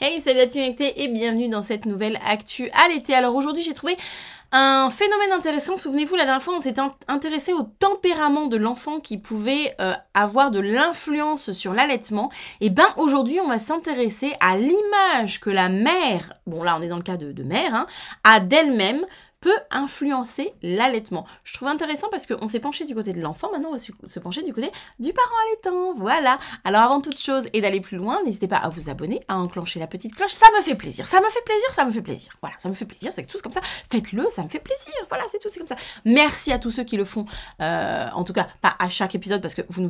Hey, salut la team Acté et bienvenue dans cette nouvelle actu à l'été. Alors aujourd'hui j'ai trouvé un phénomène intéressant. Souvenez-vous, la dernière fois on s'était intéressé au tempérament de l'enfant qui pouvait avoir de l'influence sur l'allaitement. Et ben aujourd'hui on va s'intéresser à l'image que la mère, bon là on est dans le cas de mère, hein, a d'elle-même peut influencer l'allaitement. Je trouve intéressant parce qu'on s'est penché du côté de l'enfant, maintenant on va se pencher du côté du parent allaitant, voilà. Alors avant toute chose et d'aller plus loin, n'hésitez pas à vous abonner, à enclencher la petite cloche, ça me fait plaisir, ça me fait plaisir, ça me fait plaisir. Voilà, ça me fait plaisir, c'est tous comme ça, faites-le, ça me fait plaisir, voilà, c'est tout, c'est comme ça. Merci à tous ceux qui le font, en tout cas pas à chaque épisode parce que vous ne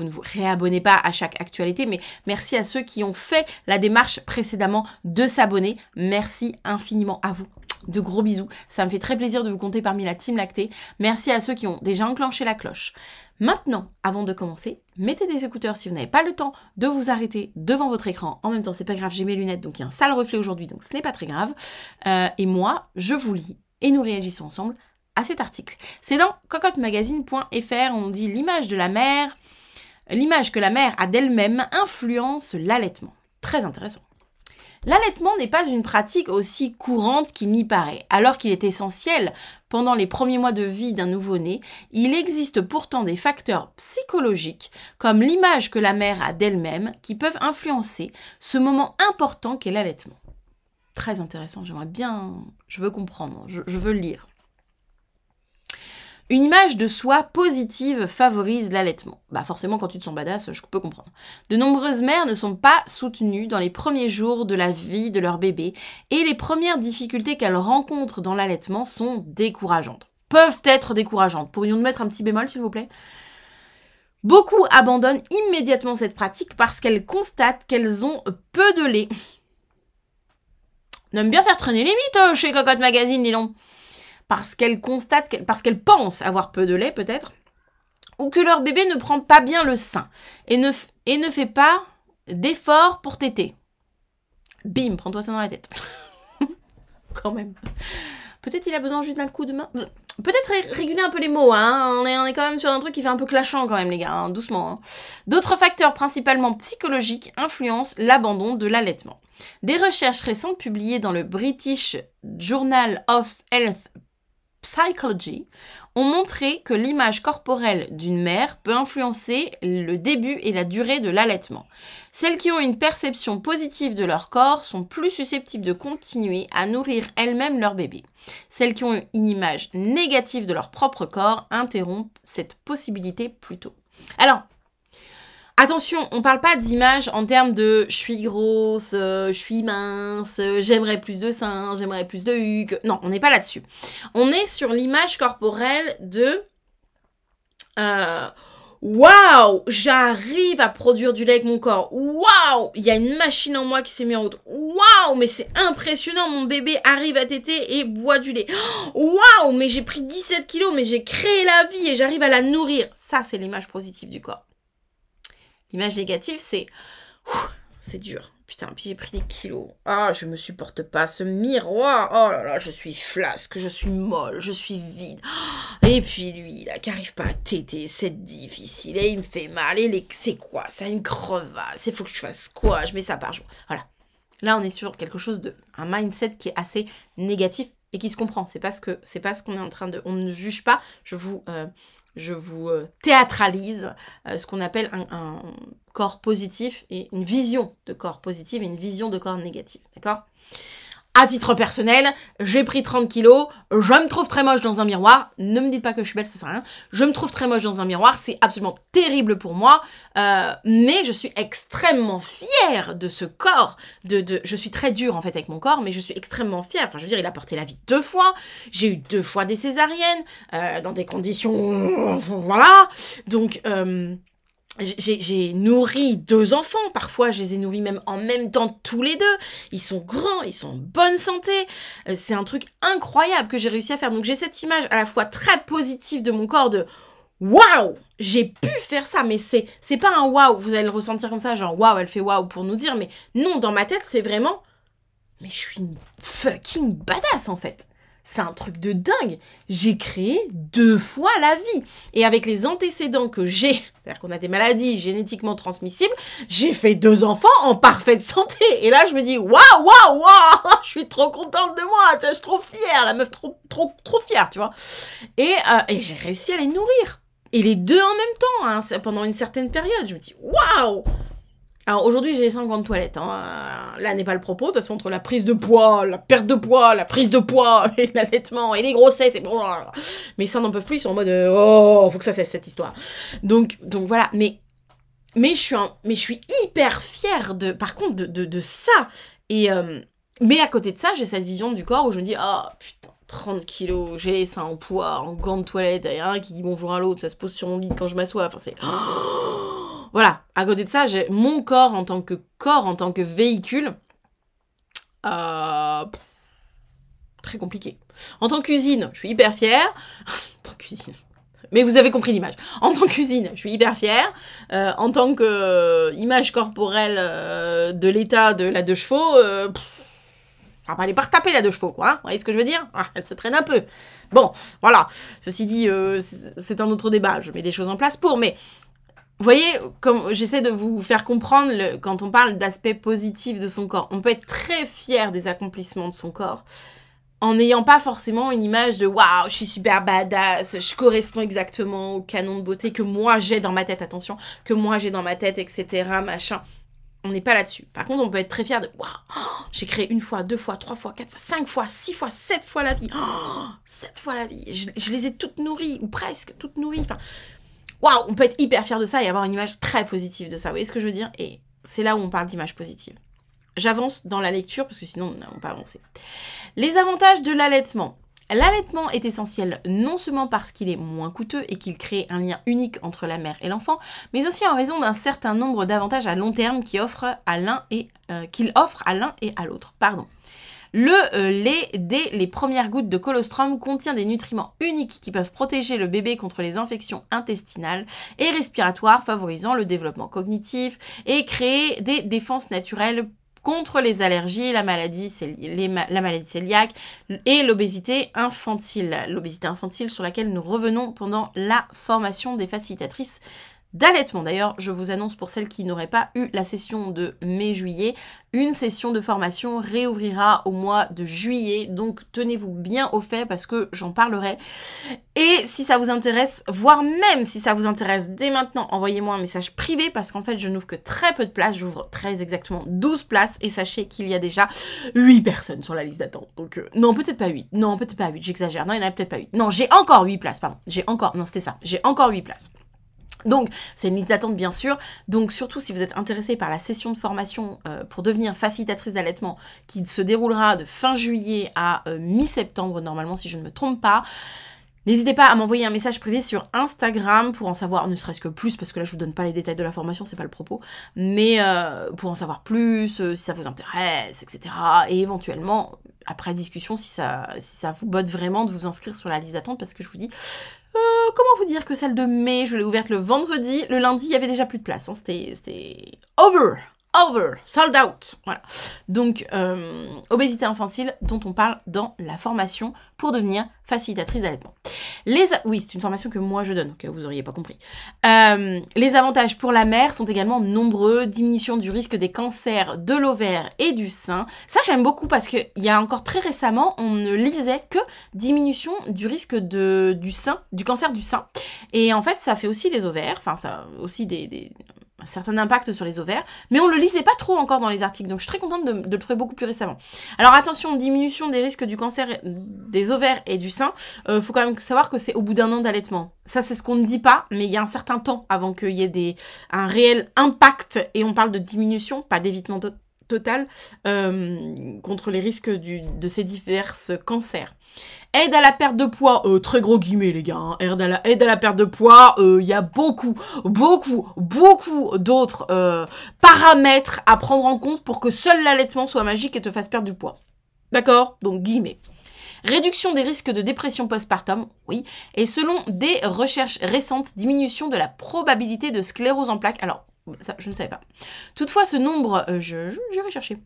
vous réabonnez pas à chaque actualité, mais merci à ceux qui ont fait la démarche précédemment de s'abonner, merci infiniment à vous. De gros bisous, ça me fait très plaisir de vous compter parmi la team Lactée. Merci à ceux qui ont déjà enclenché la cloche. Maintenant, avant de commencer, mettez des écouteurs si vous n'avez pas le temps de vous arrêter devant votre écran. En même temps, c'est pas grave, j'ai mes lunettes, donc il y a un sale reflet aujourd'hui, donc ce n'est pas très grave. Et moi, je vous lis et nous réagissons ensemble à cet article. C'est dans cocottemagazine.fr, on dit l'image de la mère, l'image que la mère a d'elle-même influence l'allaitement. Très intéressant. L'allaitement n'est pas une pratique aussi courante qu'il n'y paraît. Alors qu'il est essentiel pendant les premiers mois de vie d'un nouveau-né, il existe pourtant des facteurs psychologiques, comme l'image que la mère a d'elle-même, qui peuvent influencer ce moment important qu'est l'allaitement. Très intéressant, j'aimerais bien... Je veux comprendre, je veux lire. Une image de soi positive favorise l'allaitement. Bah forcément, quand tu te sens badass, je peux comprendre. De nombreuses mères ne sont pas soutenues dans les premiers jours de la vie de leur bébé et les premières difficultés qu'elles rencontrent dans l'allaitement sont décourageantes. Peuvent être décourageantes. Pourrions-nous mettre un petit bémol, s'il vous plaît ? Beaucoup abandonnent immédiatement cette pratique parce qu'elles constatent qu'elles ont peu de lait. On aime bien faire traîner les mythes chez Cocotte Magazine, dis donc. Parce qu'elles constatent, parce qu'elles pensent avoir peu de lait peut-être, ou que leur bébé ne prend pas bien le sein et ne fait pas d'efforts pour téter. Bim, prends-toi ça dans la tête. Quand même. Peut-être il a besoin juste d'un coup de main. Peut-être réguler un peu les mots, hein. On est quand même sur un truc qui fait un peu clashant quand même les gars, hein. Doucement. Hein. D'autres facteurs principalement psychologiques influencent l'abandon de l'allaitement. Des recherches récentes publiées dans le British Journal of Health Psychology ont montré que l'image corporelle d'une mère peut influencer le début et la durée de l'allaitement. Celles qui ont une perception positive de leur corps sont plus susceptibles de continuer à nourrir elles-mêmes leur bébé. Celles qui ont une image négative de leur propre corps interrompent cette possibilité plus tôt. Alors, attention, on parle pas d'image en termes de je suis grosse, je suis mince, j'aimerais plus de seins, j'aimerais plus de huc. Non, on n'est pas là-dessus. On est sur l'image corporelle de waouh, j'arrive à produire du lait avec mon corps. Waouh, il y a une machine en moi qui s'est mise en route. Waouh, mais c'est impressionnant, mon bébé arrive à téter et boit du lait. Waouh, mais j'ai pris 17 kilos, mais j'ai créé la vie et j'arrive à la nourrir. Ça, c'est l'image positive du corps. L'image négative, c'est dur. Putain, puis j'ai pris des kilos. Ah, je me supporte pas. Ce miroir. Oh là là, je suis flasque, je suis molle, je suis vide. Et puis lui, là, qui arrive pas à téter, c'est difficile. Et il me fait mal. Et c'est quoi? C'est une crevasse. Il faut que je fasse quoi? Je mets ça par jour. Voilà. Là, on est sur quelque chose un mindset qui est assez négatif et qui se comprend. C'est pas ce qu'on est en train de... On ne juge pas. Je vous théâtralise ce qu'on appelle un corps positif et une vision de corps positif et une vision de corps négatif, d'accord ? À titre personnel, j'ai pris 30 kilos, je me trouve très moche dans un miroir, ne me dites pas que je suis belle, ça sert à rien, je me trouve très moche dans un miroir, c'est absolument terrible pour moi, mais je suis extrêmement fière de ce corps, je suis très dure en fait avec mon corps, mais je suis extrêmement fière, enfin je veux dire, il a porté la vie 2 fois, j'ai eu 2 fois des césariennes, dans des conditions, voilà, donc... J'ai nourri 2 enfants, parfois je les ai nourris même en même temps tous les 2, ils sont grands, ils sont en bonne santé, c'est un truc incroyable que j'ai réussi à faire, donc j'ai cette image à la fois très positive de mon corps de waouh, j'ai pu faire ça, mais c'est pas un waouh, vous allez le ressentir comme ça, genre waouh, elle fait waouh pour nous dire, mais non, dans ma tête c'est vraiment, mais je suis une fucking badass en fait. c'est un truc de dingue. J'ai créé 2 fois la vie. Et avec les antécédents que j'ai, c'est-à-dire qu'on a des maladies génétiquement transmissibles, j'ai fait 2 enfants en parfaite santé. Et là, je me dis, waouh, je suis trop contente de moi, je suis trop fière, la meuf trop fière, tu vois. Et j'ai réussi à les nourrir. Et les 2 en même temps, hein, pendant une certaine période. Je me dis, waouh! Alors aujourd'hui, j'ai 50 toilettes. Hein. Là n'est pas le propos. De toute façon, entre la prise de poids, la perte de poids, la prise de poids, et l'allaitement, et les grossesses, et bon. Mes seins n'en peuvent plus, ils sont en mode oh, faut que ça cesse cette histoire. Donc voilà. Mais je suis hyper fière par contre de ça. Et mais à côté de ça, j'ai cette vision du corps où je me dis oh putain. 30 kilos, j'ai les seins en poids, en gants de toilette, il y a un qui dit bonjour à l'autre, ça se pose sur mon lit quand je m'assois, enfin c'est... Voilà, à côté de ça, j'ai mon corps, en tant que véhicule, très compliqué. En tant qu'usine, je suis hyper fière, en tant qu'usine, mais vous avez compris l'image. En tant qu'usine, je suis hyper fière, en tant que image corporelle de l'état de la 2 chevaux, elle est pas retapée la 2 chevaux, quoi. Hein, vous voyez ce que je veux dire? Elle se traîne un peu. Bon, voilà. Ceci dit, c'est un autre débat. Je mets des choses en place pour, mais vous voyez, comme j'essaie de vous faire comprendre quand on parle d'aspect positif de son corps. On peut être très fier des accomplissements de son corps en n'ayant pas forcément une image de waouh, je suis super badass, je corresponds exactement au canon de beauté que moi j'ai dans ma tête. Attention, que moi j'ai dans ma tête, etc. Machin. On n'est pas là-dessus. Par contre, on peut être très fier de waouh, j'ai créé 1 fois, 2 fois, 3 fois, 4 fois, 5 fois, 6 fois, 7 fois la vie. 7 fois la vie. Je les ai toutes nourries, ou presque toutes nourries. Enfin, waouh, on peut être hyper fier de ça et avoir une image très positive de ça. Vous voyez ce que je veux dire? Et c'est là où on parle d'image positive. J'avance dans la lecture parce que sinon, nous n'allons pas avancer. Les avantages de l'allaitement. L'allaitement est essentiel non seulement parce qu'il est moins coûteux et qu'il crée un lien unique entre la mère et l'enfant, mais aussi en raison d'un certain nombre d'avantages à long terme qu'il offre à l'un et à l'autre. Le lait, dès les premières gouttes de colostrum, contient des nutriments uniques qui peuvent protéger le bébé contre les infections intestinales et respiratoires, favorisant le développement cognitif et créer des défenses naturelles contre les allergies, la maladie cœliaque et l'obésité infantile. L'obésité infantile sur laquelle nous revenons pendant la formation des facilitatrices d'allaitement. D'ailleurs, je vous annonce pour celles qui n'auraient pas eu la session de mai-juillet, une session de formation réouvrira au mois de juillet. Donc, tenez-vous bien au fait parce que j'en parlerai. Et si ça vous intéresse, voire même si ça vous intéresse dès maintenant, envoyez-moi un message privé parce qu'en fait, je n'ouvre que très peu de places. J'ouvre très exactement 12 places et sachez qu'il y a déjà 8 personnes sur la liste d'attente. Donc, non, peut-être pas 8. Non, peut-être pas 8. J'exagère. Non, il n'y en a peut-être pas 8. Non, j'ai encore 8 places, pardon. J'ai encore 8 places. Donc, c'est une liste d'attente bien sûr, donc surtout si vous êtes intéressé par la session de formation pour devenir facilitatrice d'allaitement qui se déroulera de fin juillet à mi-septembre normalement si je ne me trompe pas, n'hésitez pas à m'envoyer un message privé sur Instagram pour en savoir ne serait-ce que plus, parce que là je vous donne pas les détails de la formation, c'est pas le propos, mais pour en savoir plus, si ça vous intéresse, etc. Et éventuellement, après discussion, si ça vous botte vraiment de vous inscrire sur la liste d'attente, parce que je vous dis... comment vous dire que celle de mai, je l'ai ouverte le vendredi, le lundi, il y avait déjà plus de place, hein, c'était sold out, voilà. Donc, obésité infantile dont on parle dans la formation pour devenir facilitatrice d'allaitement. Oui, c'est une formation que moi je donne, ok, vous auriez pas compris. Les avantages pour la mère sont également nombreux, diminution du risque des cancers de l'ovaire et du sein. Ça, j'aime beaucoup parce qu'il y a encore très récemment, on ne lisait que diminution du risque du cancer du sein. Et en fait, ça fait aussi les ovaires, enfin, ça a aussi un certain impact sur les ovaires, mais on le lisait pas trop encore dans les articles, donc je suis très contente de le trouver beaucoup plus récemment. Alors attention, diminution des risques du cancer des ovaires et du sein, faut quand même savoir que c'est au bout d'1 an d'allaitement. Ça, c'est ce qu'on ne dit pas, mais il y a un certain temps avant qu'il y ait un réel impact, et on parle de diminution, pas d'évitement total, contre les risques de ces divers cancers. Aide à la perte de poids, très gros guillemets les gars, hein. Aide à la perte de poids, il y a beaucoup d'autres paramètres à prendre en compte pour que seul l'allaitement soit magique et te fasse perdre du poids. D'accord? Donc guillemets. Réduction des risques de dépression postpartum, oui, et selon des recherches récentes, diminution de la probabilité de sclérose en plaques. Alors, ça, je ne savais pas. Toutefois, ce nombre, j'irai chercher.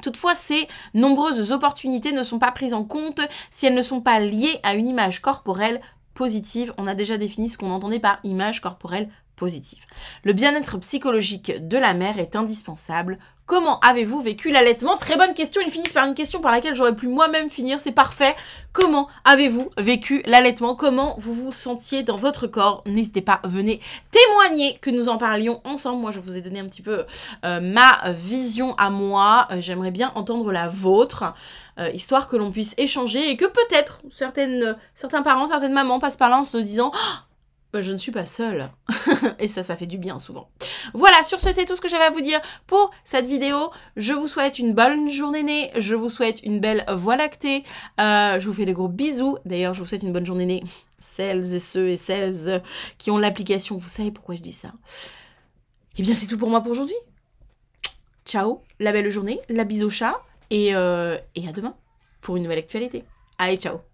Toutefois, ces nombreuses opportunités ne sont pas prises en compte si elles ne sont pas liées à une image corporelle positive. On a déjà défini ce qu'on entendait par image corporelle positive. Le bien-être psychologique de la mère est indispensable. Comment avez-vous vécu l'allaitement? Très bonne question, ils finissent par une question par laquelle j'aurais pu moi-même finir, c'est parfait. Comment avez-vous vécu l'allaitement? Comment vous vous sentiez dans votre corps? N'hésitez pas, venez témoigner, que nous en parlions ensemble. Moi, je vous ai donné un petit peu ma vision à moi. J'aimerais bien entendre la vôtre. Histoire que l'on puisse échanger et que peut-être certains parents, certaines mamans passent par là en se disant « je ne suis pas seule ». Et ça fait du bien souvent. Voilà, sur ce, c'est tout ce que j'avais à vous dire pour cette vidéo. Je vous souhaite une bonne journée née. Je vous souhaite une belle voie lactée. Je vous fais des gros bisous. D'ailleurs, je vous souhaite une bonne journée née. Celles et ceux et celles qui ont l'application, vous savez pourquoi je dis ça. Eh bien, c'est tout pour moi pour aujourd'hui. Ciao, la belle journée, la bise au chat. Et à demain pour une nouvelle actualité. Allez, ciao!